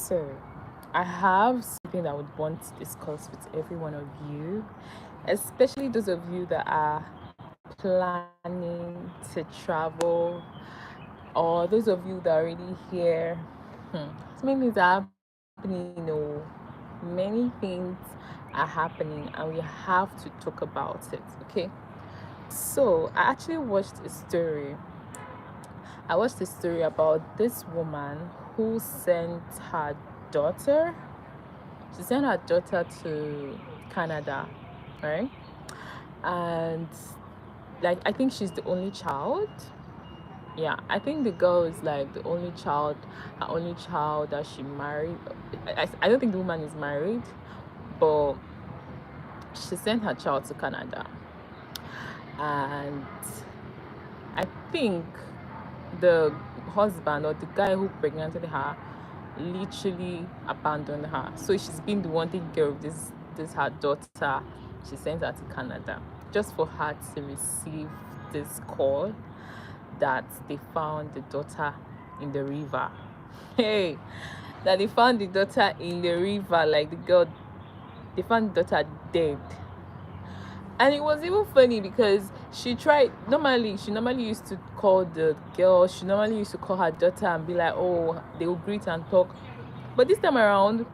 So, I have something that I would want to discuss with every one of you, especially those of you that are planning to travel, or those of you that are already here. So many things are happening, many things are happening, and we have to talk about it, okay? So, I actually watched a story. I watched a story about this woman who sent her daughter she sent her daughter to Canada, right? And like I think she's the only child. Yeah, I think the girl is like the only child, her only child that she married. I don't think the woman is married, but she sent her child to Canada, and I think the husband or the guy who pregnanted her literally abandoned her. So she's been the one taking care of this her daughter. She sent her to Canada just for her to receive this call that they found the daughter in the river. Hey, that they found the daughter in the river, like the girl, they found the daughter dead. And it was even funny because she normally used to call the girl, she normally used to call her daughter and be like, oh, they will greet and talk. But this time around,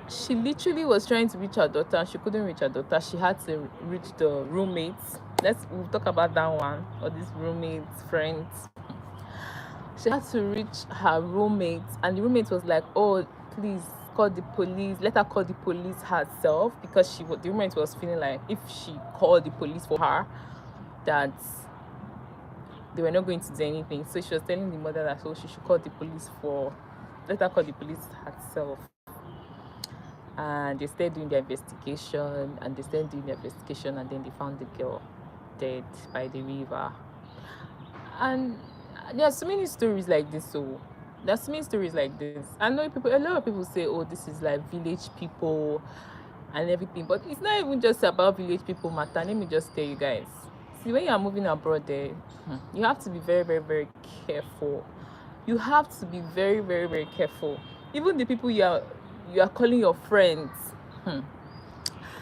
she literally was trying to reach her daughter and she couldn't reach her daughter. She had to reach the roommates. We'll talk about that one, or these roommates, friends. She had to reach her roommates, and the roommate was like, oh, please call the police, let her call the police herself, because the roommate was feeling like if she called the police for her, that they were not going to do anything. So she was telling the mother that so she should call the police for let her call the police herself. And they started doing their investigation, and then they found the girl dead by the river. And there are so many stories like this. So there's so many stories like this. I know a lot of people say, oh, this is like village people and everything, but it's not even just about village people matter. Let me just tell you guys, see, when you are moving abroad there, you have to be very, very, very careful. You have to be very, very, very careful. Even the people you are calling your friends,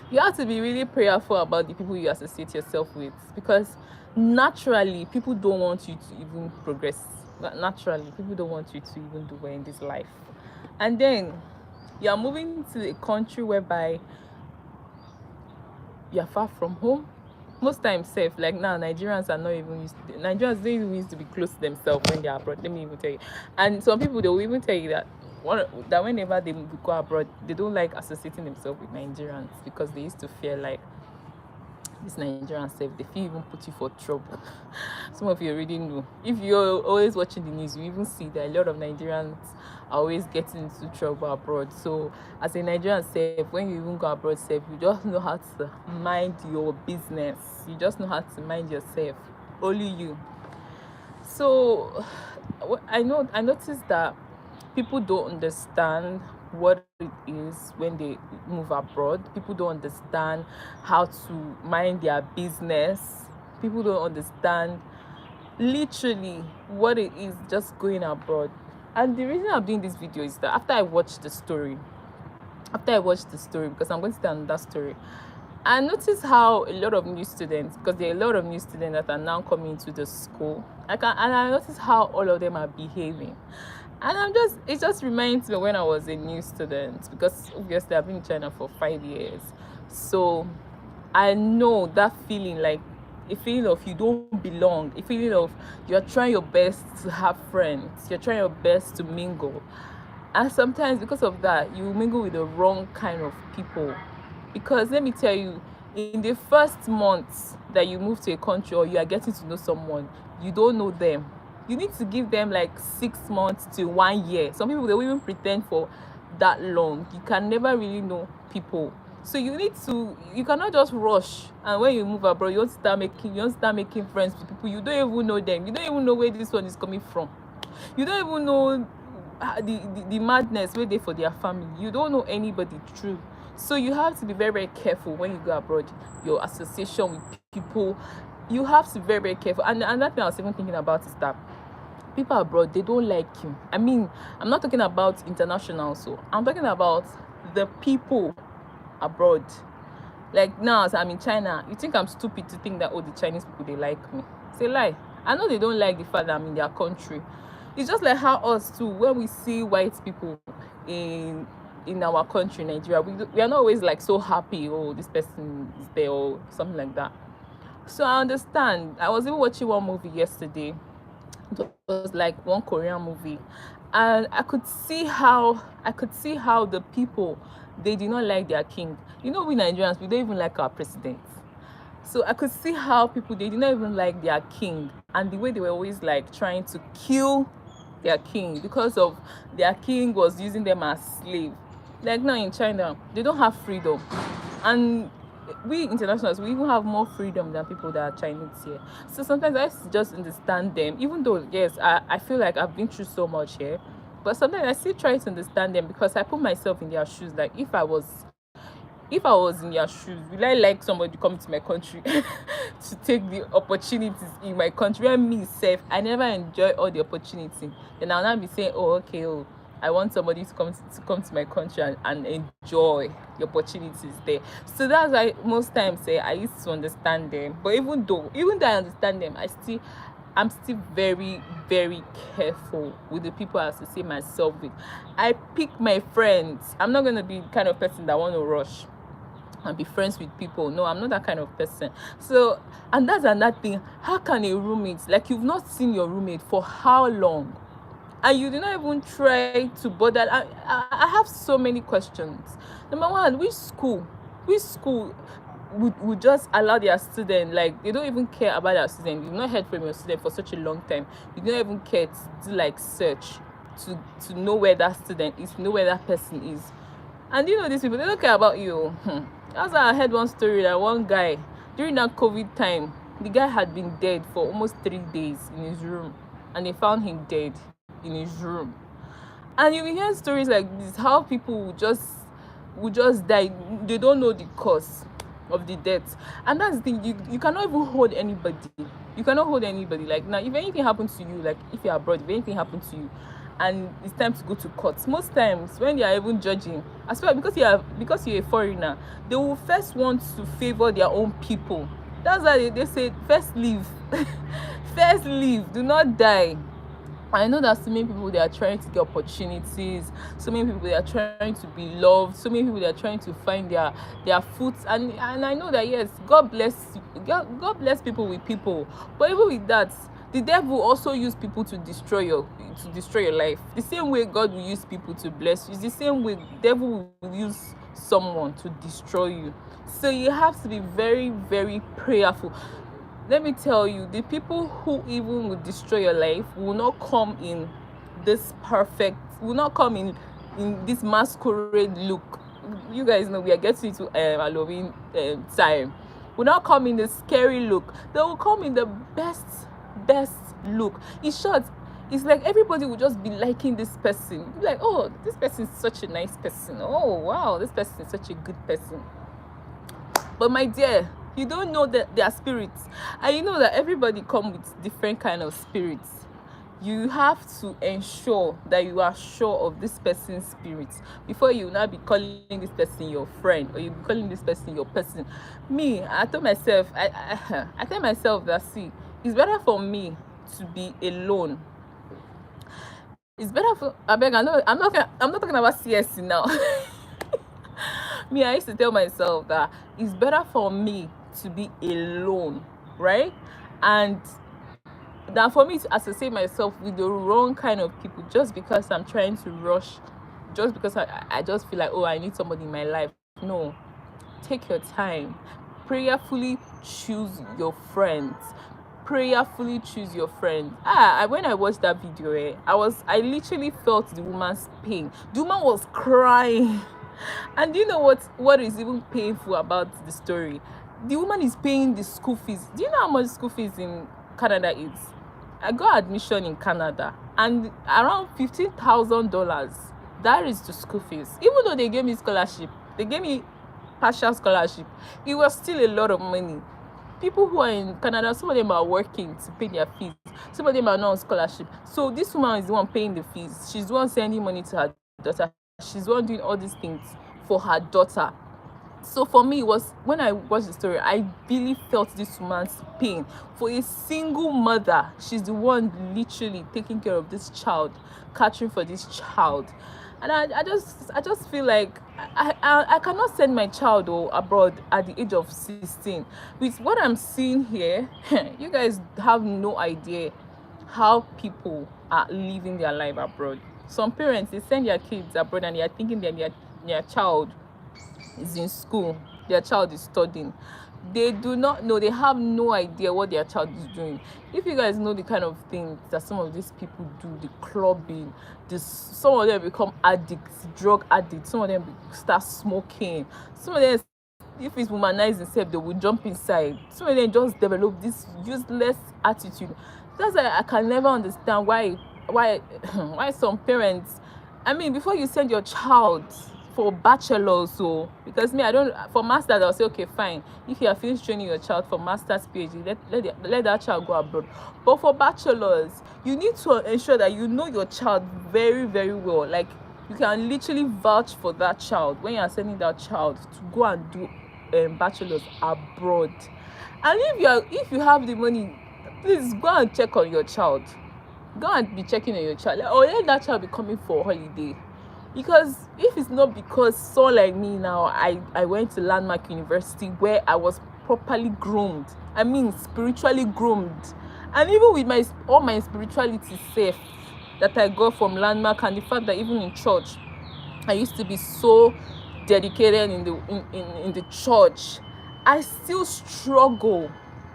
you have to be really prayerful about the people you associate yourself with, because naturally people don't want you to even progress. Naturally people don't want you to even do well in this life. And then you are moving to a country whereby you are far from home. Most times safe, like now Nigerians are not even Nigerians don't even used to be close to themselves when they are abroad. Let me even tell you. And some people, they will even tell you that whenever they go abroad, they don't like associating themselves with Nigerians, because they used to fear like this Nigerian safe, they feel even put you for trouble. Some of you already know. If you're always watching the news, you even see that a lot of Nigerians are always getting into trouble abroad. So as a Nigerian safe, when you even go abroad safe, you just know how to mind your business. You just know how to mind yourself. Only you. So I noticed that people don't understand what it is when they move abroad. People don't understand how to mind their business. People don't understand literally what it is just going abroad. And the reason I'm doing this video is that after I watched the story, because I'm going to tell another story, I noticed how a lot of new students, because there are a lot of new students that are now coming to the school, and I noticed how all of them are behaving. And it just reminds me when I was a new student, because obviously I've been in China for 5 years. So I know that feeling, like a feeling of you don't belong, a feeling of you're trying your best to have friends, you're trying your best to mingle. And sometimes because of that, you mingle with the wrong kind of people. Because let me tell you, in the first months that you move to a country or you are getting to know someone, you don't know them. You need to give them like 6 months to 1 year. Some people, they will even pretend for that long. You can never really know people. So you cannot just rush. And when you move abroad, you want to start making friends with people. You don't even know them. You don't even know where this one is coming from. You don't even know the madness where they for their family. You don't know anybody true. So you have to be very, very careful when you go abroad. Your association with people, you have to be very, very careful. And another thing I was even thinking about is that people abroad, they don't like you. I mean, I'm not talking about international, so I'm talking about the people abroad. Like now, as I'm in China, you think I'm stupid to think that, oh, the Chinese people, they like me? It's a lie. I know they don't like the fact that I'm in their country. It's just like how us too, when we see white people in our country, Nigeria, we are not always like so happy, oh, this person is there or something like that. So I understand. I was even watching one movie yesterday. It was like one Korean movie, and I could see how the people, they did not like their king. You know, we Nigerians, we don't even like our president. So I could see how people, they did not even like their king, and the way they were always like trying to kill their king because of their king was using them as slave. Like now in China, they don't have freedom, and we internationals, we even have more freedom than people that are Chinese here. So sometimes I just understand them, even though yes, I feel like I've been through so much here, but sometimes I still try to understand them because I put myself in their shoes. Like if I was in their shoes, will I like somebody coming to my country to take the opportunities in my country? When me self, I never enjoy all the opportunity. Then I'll not be saying, oh, okay, oh, I want somebody to come to my country and enjoy the opportunities there. So that's why most times I used to understand them. But even though I understand them, I'm still very, very careful with the people I associate myself with. I pick my friends. I'm not gonna be the kind of person that want to rush and be friends with people. No, I'm not that kind of person. So, and that's another thing. How can a roommate, like you've not seen your roommate for how long, and you do not even try to bother? I have so many questions. Number one, which school would just allow their student, like they don't even care about their student? You've not heard from your student for such a long time. You don't even care to do like search to know where that student is, to know where that person is. And you know, these people, they don't care about you. That's why I heard one story that one guy, during that COVID time, the guy had been dead for almost 3 days in his room, and they found him dead in his room. And you will hear stories like this, how people will just die. They don't know the cause of the death. And that's the thing, you cannot even hold anybody. You cannot hold anybody. Like now, if anything happens to you, like if you're abroad, if anything happens to you and it's time to go to court, most times when they are even judging, as well, because you're a foreigner, they will first want to favor their own people. That's why they say first leave. First leave, do not die. I know that so many people, they are trying to get opportunities, so many people, they are trying to be loved, so many people, they are trying to find their foot, and I know that yes, God bless people with people, but even with that, the devil also use people to destroy your life. The same way God will use people to bless you, it's the same way the devil will use someone to destroy you. So you have to be very, very prayerful. Let me tell you, the people who even will destroy your life will not come in this this masquerade look. You guys know we are getting to Halloween time. Will not come in the scary look. They will come in the best look. In short, it's like everybody will just be liking this person. Like, oh, this person is such a nice person. Oh, wow, this person is such a good person. But my dear, you don't know that their spirits, and you know that everybody come with different kind of spirits. You have to ensure that you are sure of this person's spirit before you now be calling this person your friend, or you be calling this person your person. Me, I told myself, I tell myself that, see, it's better for me to be alone. It's better for, I'm not talking about CSC now. Me, I used to tell myself that it's better for me to be alone, right? And than for me to associate myself with the wrong kind of people just because I'm trying to rush, just because I just feel like, oh, I need somebody in my life. No, take your time. Prayerfully choose your friends. Prayerfully choose your friends. When I watched that video, I literally felt the woman's pain. The woman was crying. And do you know what is even painful about the story? The woman is paying the school fees. Do you know how much school fees in Canada is? I got admission in Canada, and around $15,000. That is the school fees. Even though they gave me scholarship, they gave me partial scholarship, it was still a lot of money. people who are in Canada, some of them are working to pay their fees. Some of them are not on scholarship. So this woman is the one paying the fees. She's the one sending money to her daughter. She's the one doing all these things for her daughter. So for me, it was when I watched the story, I really felt this woman's pain. For a single mother, she's the one literally taking care of this child, catching for this child. And I just feel like I cannot send my child abroad at the age of 16. With what I'm seeing here, you guys have no idea how people are living their life abroad. Some parents, they send their kids abroad and they are thinking that their child is in school, their child is studying. They do not know, they have no idea what their child is doing. If you guys know the kind of things that some of these people do, the clubbing, some of them become addicts, drug addicts, some of them start smoking, some of them, if it's womanized themselves, they will jump inside. Some of them just develop this useless attitude. That's why I can never understand why why some parents, I mean, before you send your child for bachelor's, so because me, I don't, for masters I'll say okay, fine, if you are finished training your child for master's, PhD, let that child go abroad. But for bachelor's, you need to ensure that you know your child very, very well. Like, you can literally vouch for that child when you are sending that child to go and do bachelor's abroad. And if you have the money, please go and check on your child. Go and be checking on your child, or let that child be coming for holiday. Because if it's not because someone like me now, I went to Landmark University where I was properly groomed, I mean spiritually groomed, and even with all my spirituality safe that I got from Landmark, and the fact that even in church I used to be so dedicated in the church, I still struggle.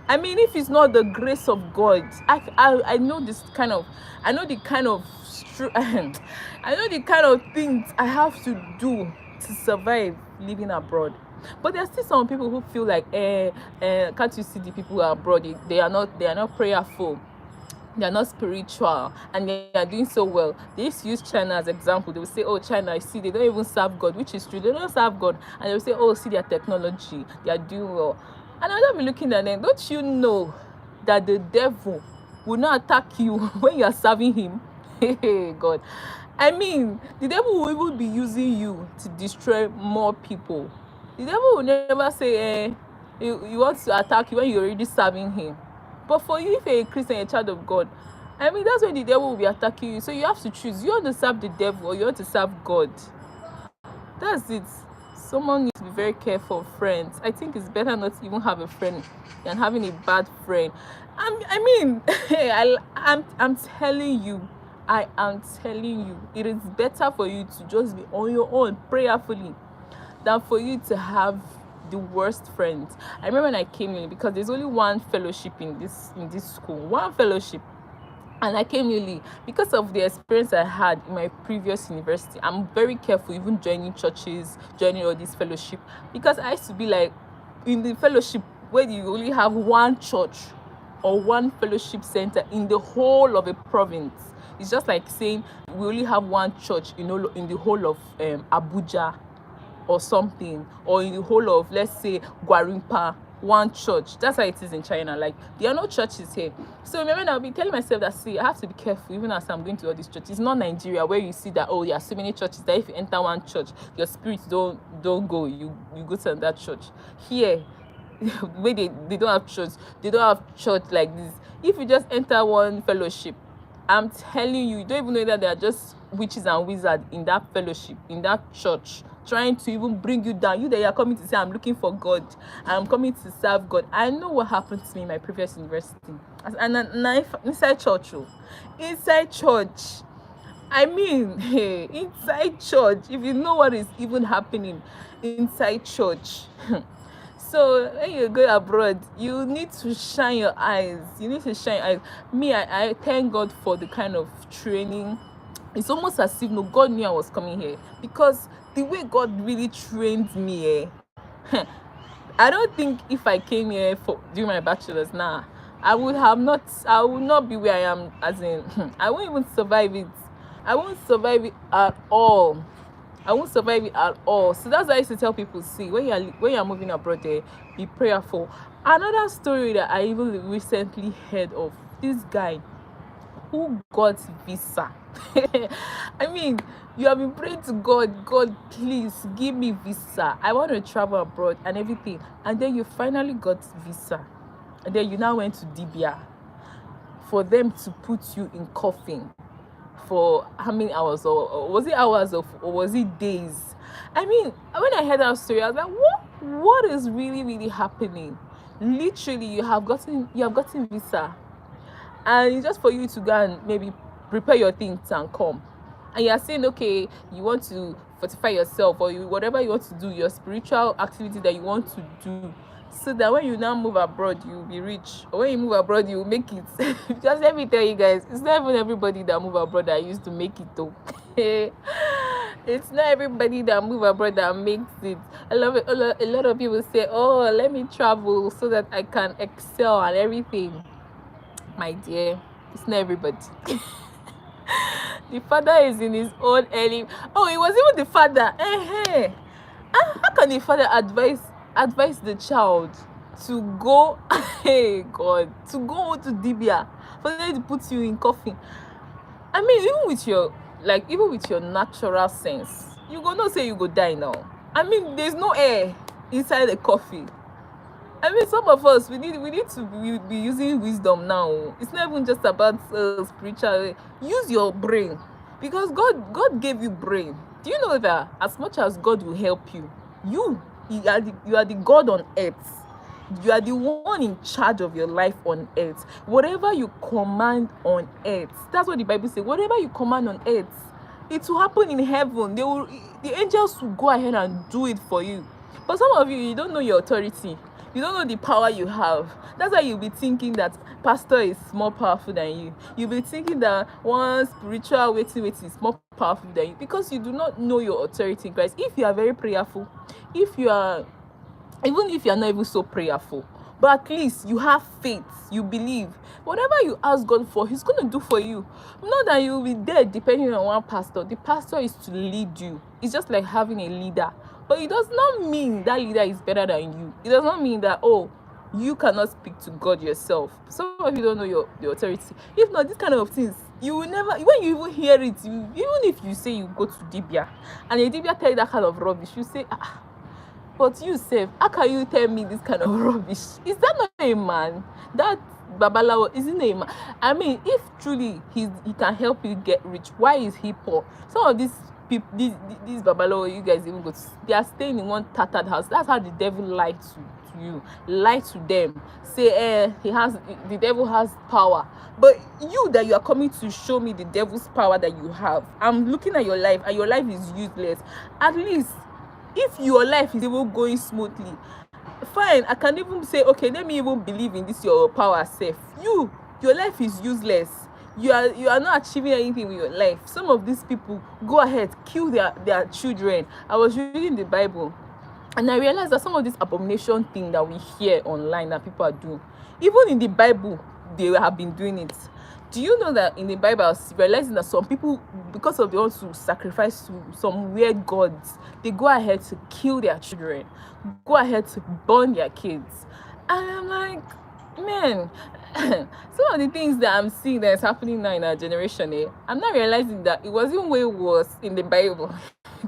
I mean, if it's not the grace of God, I know this kind of, I know the kind of I know the kind of things I have to do to survive living abroad. But there are still some people who feel like, can't you see the people who are abroad? They are not prayerful, they are not spiritual, and they are doing so well. They used to use China as example. They will say, oh, China, you see, they don't even serve God, which is true. They don't serve God. And they will say, oh, see their technology, they are doing well. And I'll be looking at them, don't you know that the devil will not attack you when you are serving him? Hey, God. I mean, the devil will even be using you to destroy more people. The devil will never say, you want to attack you when you're already serving him. But for you, if you're a Christian, a child of God, I mean, that's when the devil will be attacking you. So you have to choose. You want to serve the devil or you want to serve God. That's it. Someone needs to be very careful of friends. I think it's better not to even have a friend than having a bad friend. I mean, I'm telling you, I am telling you, it is better for you to just be on your own prayerfully than for you to have the worst friends. I remember when I came in, because there's only one fellowship in this school, one fellowship, and I came newly. Because of the experience I had in my previous university, I'm very careful even joining churches, joining all this fellowship, because I used to be like, in the fellowship where you only have one church or one fellowship center in the whole of a province. It's just like saying we only have one church in the whole of Abuja or something, or in the whole of, let's say, Gwarimpa, one church. That's how it is in China. Like, there are no churches here. So remember, I'll be telling myself that, see, I have to be careful even as I'm going to all these churches. It's not Nigeria where you see that, oh, there are so many churches that if you enter one church, your spirits don't go. You go to that church. Here, where they don't have church, they don't have church like this. If you just enter one fellowship, I'm telling you, you don't even know that they are just witches and wizards in that fellowship, in that church, trying to even bring you down. You that you are coming to say, I'm looking for God, I'm coming to serve God. I know what happened to me in my previous university. And inside church, inside church. I mean, hey, inside church, if you know what is even happening inside church. So when you go abroad, you need to shine your eyes. You need to shine your eyes. Me, I thank God for the kind of training. It's almost as if no, God knew I was coming here, because the way God really trained me, I don't think if I came here for doing my bachelor's now, I would not be where I am. As in, I won't even survive it. I won't survive it at all. I won't survive it at all. So that's why I used to tell people, see, when you're moving abroad there, be prayerful. Another story that I even recently heard of, this guy who got visa. I mean, you have been praying to God, God, please give me visa. I want to travel abroad and everything. And then you finally got visa. And then you now went to Dibia for them to put you in coffin for how many hours, or was it hours of, or was it days? I mean, when I heard that story, I was like, what is really happening? Literally, you have gotten visa, and it's just for you to go and maybe prepare your things and come, and you're saying, okay, you want to fortify yourself, or whatever you want to do, your spiritual activity that you want to do, so that when you now move abroad you'll be rich, or when you move abroad you'll make it. Because let me tell you guys, it's not even everybody that move abroad that used to make it though. It's not everybody that move abroad that makes it. A lot of people say, oh, let me travel so that I can excel and everything. My dear, it's not everybody. The father is in his own early. Oh, it was even the father. How can the father advise the child to go? Hey God, to go to Dibia for them to put you in coffin? I mean, even with your natural sense, you go not say you go die now. I mean, there's no air inside the coffin. I mean, some of us, we need to be using wisdom now. It's not even just about spiritual. Use your brain, because God gave you brain. Do you know that as much as God will help you, you are the God on earth. You are the one in charge of your life on earth. Whatever you command on earth, that's what the Bible says. Whatever you command on earth, it will happen in heaven. The angels will go ahead and do it for you. But some of you don't know your authority. You don't know the power you have. That's why you'll be thinking that pastor is more powerful than you. You'll be thinking that one spiritual waiting is more powerful than you, because you do not know your authority in Christ. If you are very prayerful, even if you're not even so prayerful, but at least you have faith, you believe, whatever you ask God for, he's going to do for you. Not that you'll be there depending on one pastor. The pastor is to lead you. It's just like having a leader. But it does not mean that leader is better than you. It does not mean that, oh, you cannot speak to God yourself. Some of you don't know your authority. If not, these kind of things, you will never, when you even hear it, even if you say you go to Dibia, and a Dibia tell you that kind of rubbish, you say, but you say, how can you tell me this kind of rubbish? Is that not a man? That Babalawo isn't a man. I mean, if truly he can help you get rich, why is he poor? Some of these people, these Babalawo, you guys even go to, they are staying in one tattered house. That's how the devil lied to you, lie to them, say the devil has power. But you that you are coming to show me the devil's power that you have, I'm looking at your life and your life is useless. At least if your life is even going smoothly, fine, I can even say, okay, let me even believe in this your power self. Your life is useless. You are not achieving anything with your life. Some of these people go ahead, kill their children. I was reading the Bible, and I realized that some of this abomination thing that we hear online that people are doing, even in the Bible, they have been doing it. Do you know that in the Bible, I was realizing that some people, because of they want to sacrifice to some weird gods, they go ahead to kill their children, go ahead to burn their kids. And I'm like, man, some of the things that I'm seeing that is happening now in our generation, I'm not realizing that it was even way worse in the Bible.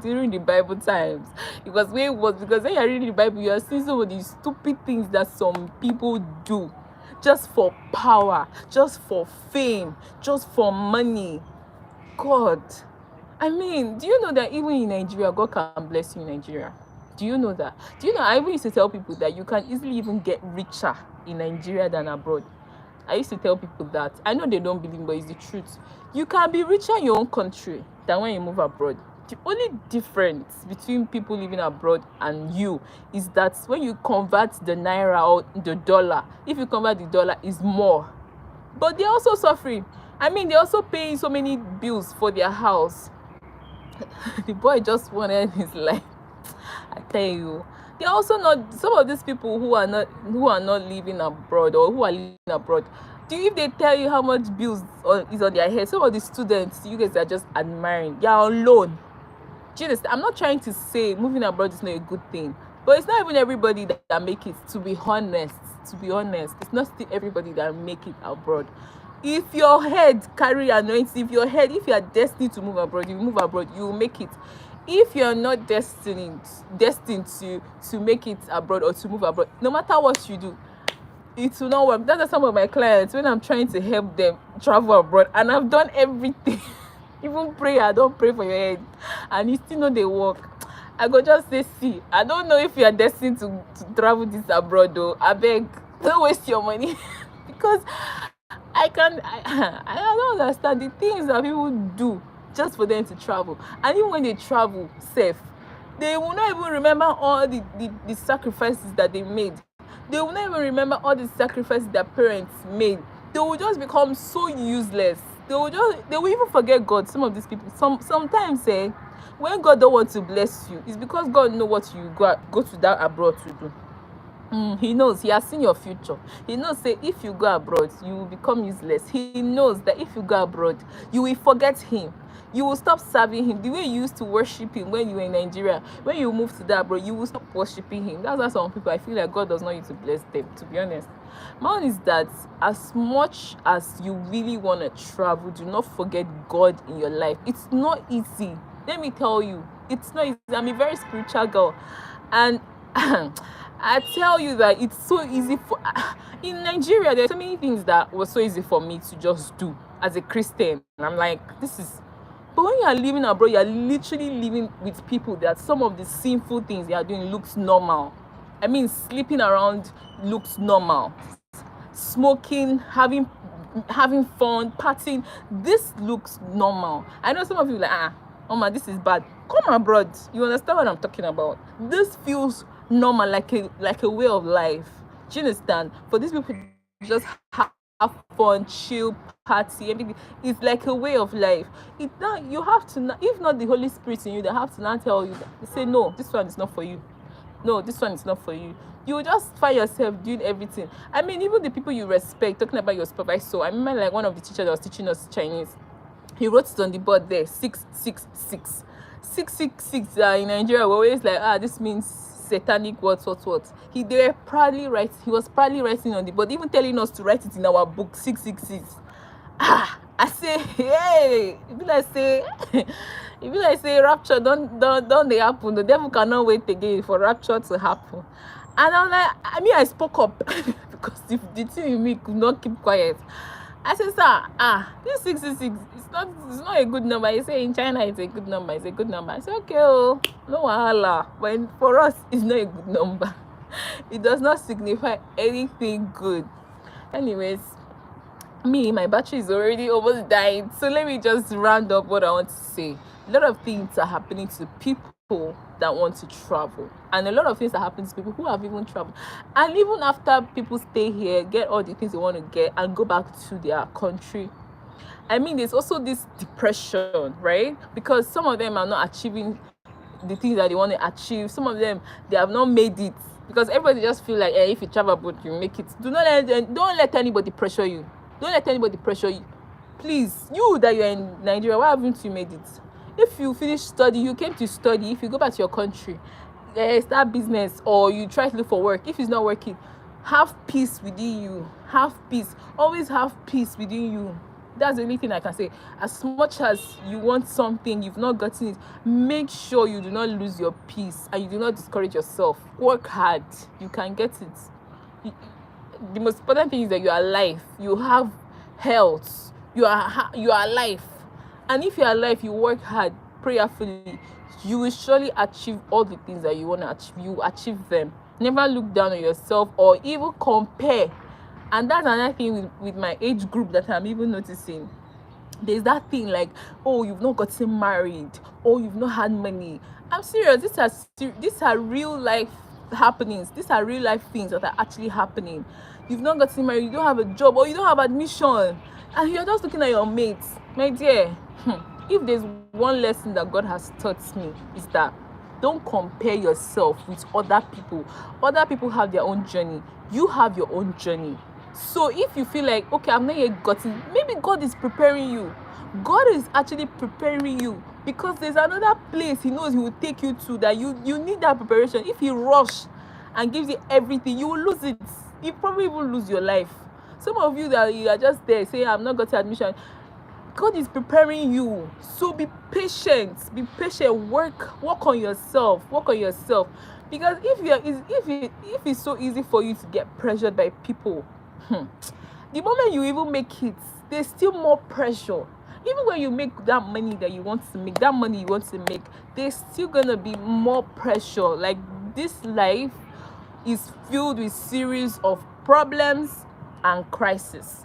During the Bible times, it was way worse, because when you're reading the Bible, you're seeing some of these stupid things that some people do just for power, just for fame, just for money. God, I mean, do you know that even in Nigeria, God can bless you in Nigeria? Do you know that? Do you know, I even used to tell people that you can easily even get richer in Nigeria than abroad. I used to tell people that. I know they don't believe, but it's the truth. You can be richer in your own country than when you move abroad. The only difference between people living abroad and you is that when you convert the naira or the dollar, if you convert the dollar, is more. But they're also suffering. I mean, they're also paying so many bills for their house. The boy just wanted his life. I tell you, they're also not, some of these people who are not living abroad, or who are living abroad, if they tell you how much bills is on their head, some of the students, you guys are just admiring. You're on loan. Do you understand? I'm not trying to say moving abroad is not a good thing, but it's not even everybody that make it. To be honest, it's not still everybody that make it abroad. If your head carry anointing, if you are destined to move abroad, you move abroad, you will make it. If you're not destined to make it abroad or to move abroad, no matter what you do, it will not work. That's why some of my clients, when I'm trying to help them travel abroad, and I've done everything, even prayer, I don't pray for your head, and you still know they work. I go just say, see, I don't know if you are destined to travel this abroad though. I beg, don't waste your money because I don't understand the things that people do just for them to travel. And even when they travel safe, they will not even remember all the sacrifices that they made. They will not even remember all the sacrifices their parents made. They will just become so useless. They will even forget God. Some of these people, sometimes when God don't want to bless you, it's because God know what you go to that abroad to do. He knows. He has seen your future. He knows, say, if you go abroad, you will become useless. He knows that if you go abroad, you will forget him. You will stop serving him the way you used to worship him when you were in Nigeria. When you move to that abroad, you will stop worshiping him. That's why some people, I feel like God does not need to bless them, to be honest. My own is that as much as you really want to travel, do not forget God in your life. It's not easy. Let me tell you, it's not easy. I'm a very spiritual girl. And I tell you that it's so easy for in Nigeria. There's so many things that were so easy for me to just do as a Christian. And I'm like, this is. But when you are living abroad, you are literally living with people that some of the sinful things they are doing looks normal. I mean, sleeping around looks normal. Smoking, having fun, partying, this looks normal. I know some of you are like, Oma, this is bad. Come abroad. You understand what I'm talking about? This feels normal, like a way of life. Do you understand? For these people to just have fun, chill, party, everything. It's like a way of life. You have to, if not the Holy Spirit in you, they have to not tell you. They say, no, this one is not for you. No, this one is not for you. You will just find yourself doing everything. I mean, even the people you respect, talking about your supervisor. I remember like one of the teachers that was teaching us Chinese. He wrote it on the board there, 666. 666 in Nigeria, we're always like, this means satanic what. He was proudly writing on the board, even telling us to write it in our book, 666. I say, hey, if you like say rapture, don't they happen. The devil cannot wait again for rapture to happen. And I'm like, I spoke up because if the thing in me could not keep quiet. I said, sir, this 666, it's not a good number. You say in China it's a good number. It's a good number. I said, okay, no wahala. But for us, it's not a good number. It does not signify anything good. Anyways, my battery is already almost dying. So let me just round up what I want to say. A lot of things are happening to people that want to travel, and a lot of things are happening to people who have even traveled, and even after people stay here, get all the things they want to get and go back to their country. I mean, there's also this depression, right? Because some of them are not achieving the things that they want to achieve. Some of them, they have not made it, because everybody just feel like, if you travel abroad, you make it. Don't let anybody pressure you. Don't let anybody pressure you. Please, you that you're in Nigeria, why haven't you made it? If you finish study, you came to study. If you go back to your country, start business, or you try to look for work. If it's not working, have peace within you. Have peace. Always have peace within you. That's the only thing I can say. As much as you want something, you've not gotten it, make sure you do not lose your peace and you do not discourage yourself. Work hard. You can get it. The most important thing is that you are alive. You have health. You are alive. And if you're alive, you work hard, prayerfully, you will surely achieve all the things that you want to achieve. You achieve them. Never look down on yourself or even compare. And that's another thing with my age group that I'm even noticing. There's that thing like, you've not gotten married, you've not had money. I'm serious. These are real life happenings. These are real life things that are actually happening. You've not gotten married, you don't have a job, or you don't have admission, and you're just looking at your mates. My dear, if there's one lesson that God has taught me, is that don't compare yourself with other people. Other people have their own journey. You have your own journey. So if you feel like, okay, I'm not yet gotten, maybe God is preparing you. God is actually preparing you because there's another place he knows he will take you to that you need that preparation. If he rush and gives you everything, you will lose it. You probably will lose your life. Some of you that you are just there saying, I'm not got to admission, God is preparing you. So be patient. Be patient. Work on yourself. Work on yourself. Because if it's so easy for you to get pressured by people, the moment you even make it, there's still more pressure. Even when you make that money that you want to make, there's still gonna be more pressure. Like, this life is filled with series of problems and crisis.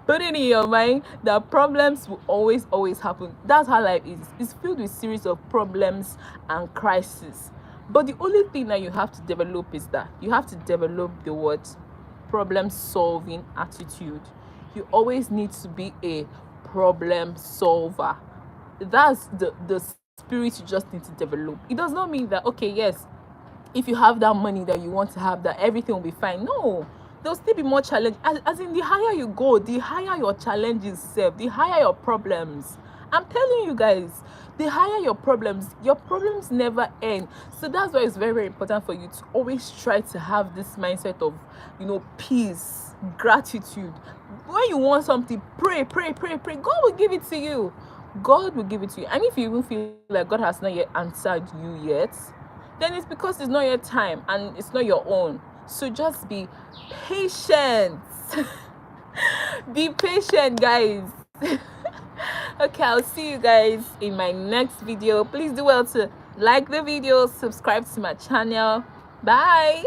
Put it in your mind that problems will always happen. That's how life is. It's filled with series of problems and crisis. But the only thing that you have to develop is that you have to develop the word problem solving attitude. You always need to be a problem solver. That's the spirit you just need to develop. It does not mean that, okay, yes, if you have that money that you want to have, that everything will be fine. No, there'll still be more challenge. As in, the higher you go, the higher your challenges serve, the higher your problems. I'm telling you guys, the higher your problems never end. So that's why it's very, very important for you to always try to have this mindset of, peace, gratitude. When you want something, pray. God will give it to you. God will give it to you. And if you even feel like God has not yet answered you yet, then it's because it's not your time and it's not your own. So just be patient. Be patient, guys. Okay, I'll see you guys in my next video. Please do well to like the video, subscribe to my channel. Bye.